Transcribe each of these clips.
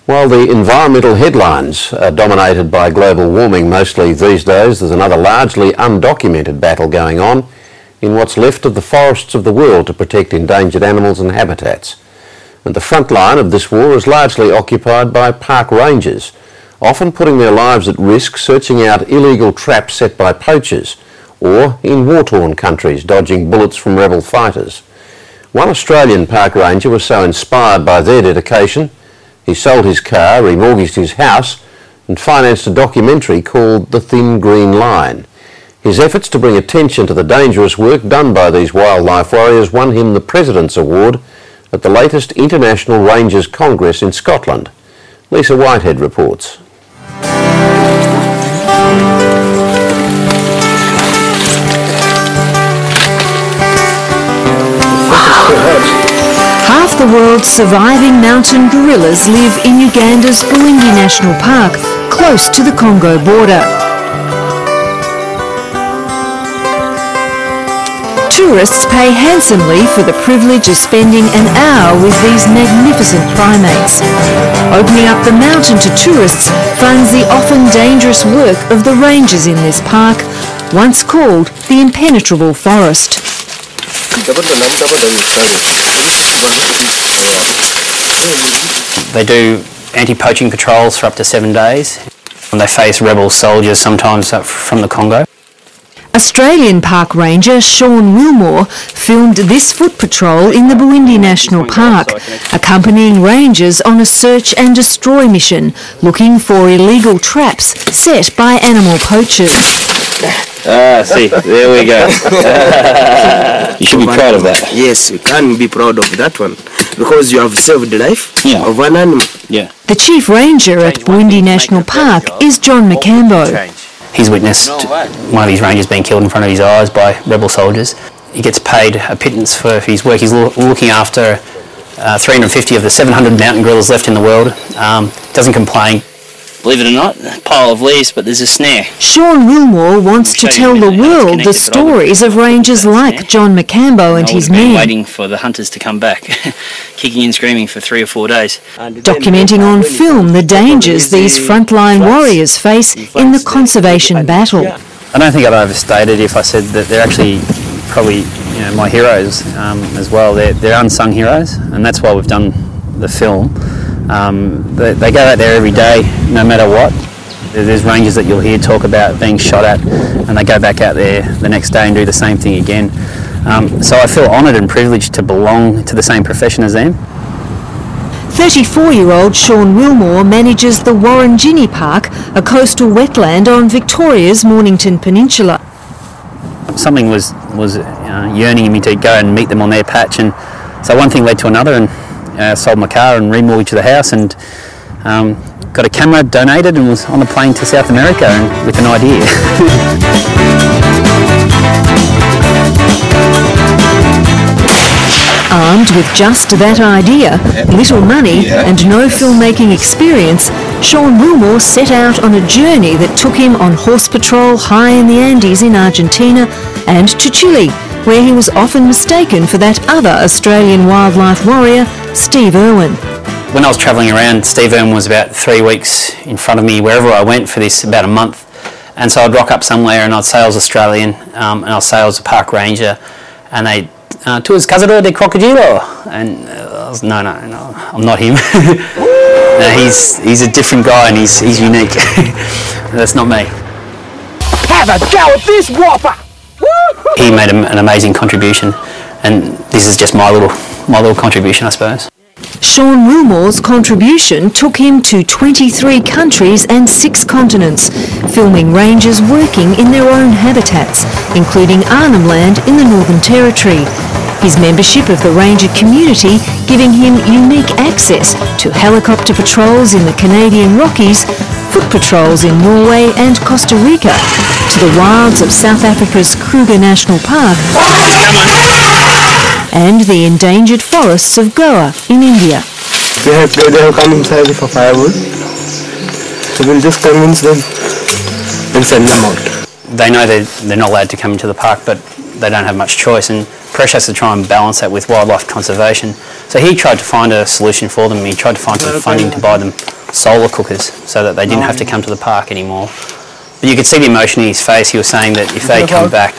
While the environmental headlines are dominated by global warming mostly these days, there's another largely undocumented battle going on in what's left of the forests of the world to protect endangered animals and habitats. And the front line of this war is largely occupied by park rangers, often putting their lives at risk searching out illegal traps set by poachers, or in war-torn countries dodging bullets from rebel fighters. One Australian park ranger was so inspired by their dedication, he sold his car, remortgaged his house and financed a documentary called The Thin Green Line. His efforts to bring attention to the dangerous work done by these wildlife warriors won him the President's Award at the latest International Rangers Congress in Scotland. Lisa Whitehead reports. Half the world's surviving mountain gorillas live in Uganda's Bwindi National Park, close to the Congo border. Tourists pay handsomely for the privilege of spending an hour with these magnificent primates. Opening up the mountain to tourists funds the often dangerous work of the rangers in this park, once called the Impenetrable Forest. They do anti-poaching patrols for up to 7 days. And they face rebel soldiers sometimes from the Congo. Australian park ranger Sean Wilmore filmed this foot patrol in the Bwindi National Park, accompanying rangers on a search and destroy mission, looking for illegal traps set by animal poachers. See, there we go. You should be proud of that. Yes, you can be proud of that one, because you have saved the life of an animal. Yeah. The chief ranger at Bwindi National Park is John McCambo. He's witnessed one of his rangers being killed in front of his eyes by rebel soldiers. He gets paid a pittance for his work. He's looking after 350 of the 700 mountain gorillas left in the world. Doesn't complain. Believe it or not, a pile of leaves, but there's a snare. Sean Wilmore wants to tell the world the stories of rangers like John McCambo and his men. Waiting for the hunters to come back, kicking and screaming for 3 or 4 days. Documenting on film the dangers these frontline warriors face in the conservation battle. I don't think I'd overstate it if I said that they're actually probably my heroes as well. They're unsung heroes, and that's why we've done the film. They go out there every day, no matter what. There's rangers that you'll hear talk about being shot at, and they go back out there the next day and do the same thing again. So I feel honoured and privileged to belong to the same profession as them. 34-year-old Sean Wilmore manages the Warringini Park, a coastal wetland on Victoria's Mornington Peninsula. Something was yearning in me to go and meet them on their patch, and so one thing led to another, and sold my car and remortgaged the house, and got a camera donated and was on a plane to South America and with an idea. Armed with just that idea, little money and no filmmaking experience, Sean Wilmore set out on a journey that took him on horse patrol high in the Andes in Argentina and to Chile, where he was often mistaken for that other Australian wildlife warrior, Steve Irwin. When I was travelling around, Steve Irwin was about 3 weeks in front of me wherever I went for this, about a month. And so I'd rock up somewhere and I'd say I was Australian, and I'd say I was a park ranger, and they'd, "Tu es cazador de crocodilo?" And I was, no, I'm not him. No, he's a different guy and he's unique. That's not me. Have a go at this whopper! He made an amazing contribution, and this is just my little contribution, I suppose. Sean Wilmore's contribution took him to 23 countries and 6 continents, filming rangers working in their own habitats, including Arnhem Land in the Northern Territory. His membership of the ranger community giving him unique access to helicopter patrols in the Canadian Rockies, foot patrols in Norway and Costa Rica, to the wilds of South Africa's Kruger National Park, and the endangered forests of Goa in India. They have come inside for firewood, so we'll just convince them and send them out. They know they're not allowed to come into the park, but they don't have much choice, and Presh has to try and balance that with wildlife conservation. So he tried to find a solution for them. He tried to find some funding to buy them solar cookers so that they didn't have to come to the park anymore. But you could see the emotion in his face. He was saying that if they come back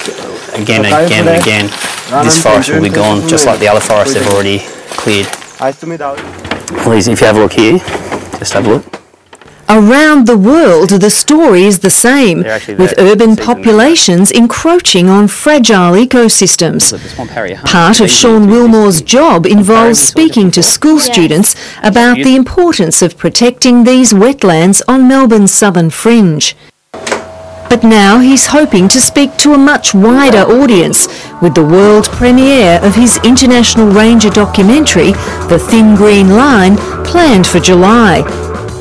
again and again and again, this forest will be gone, just like the other forests they've already cleared. Please, if you have a look here, just have a look. Around the world, the story is the same, with urban populations encroaching on fragile ecosystems. Part of Sean Willmore's job involves speaking to school students about the importance of protecting these wetlands on Melbourne's southern fringe. But now he's hoping to speak to a much wider audience with the world premiere of his International Ranger documentary, The Thin Green Line, planned for July.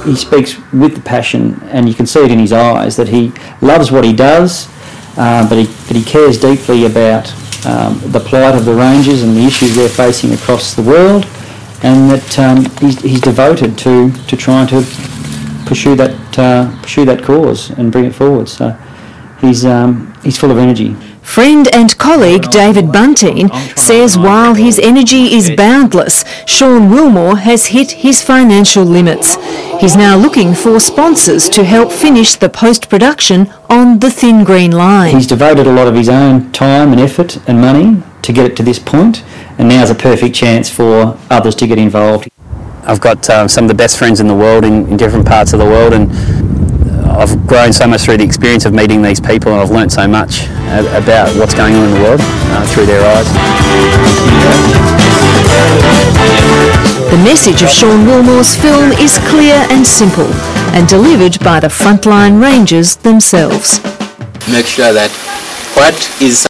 He speaks with the passion, and you can see it in his eyes that he loves what he does, but he cares deeply about the plight of the rangers and the issues they're facing across the world, and that he's devoted to trying to pursue that cause and bring it forward. So he's full of energy. Friend and colleague David Bunteen says while his energy is boundless, Sean Willmore has hit his financial limits. He's now looking for sponsors to help finish the post-production on The Thin Green Line. He's devoted a lot of his own time and effort and money to get it to this point, and now's a perfect chance for others to get involved. I've got some of the best friends in the world in different parts of the world, and I've grown so much through the experience of meeting these people, and I've learnt so much about what's going on in the world through their eyes. The message of Sean Willmore's film is clear and simple, and delivered by the frontline rangers themselves. Make sure that what is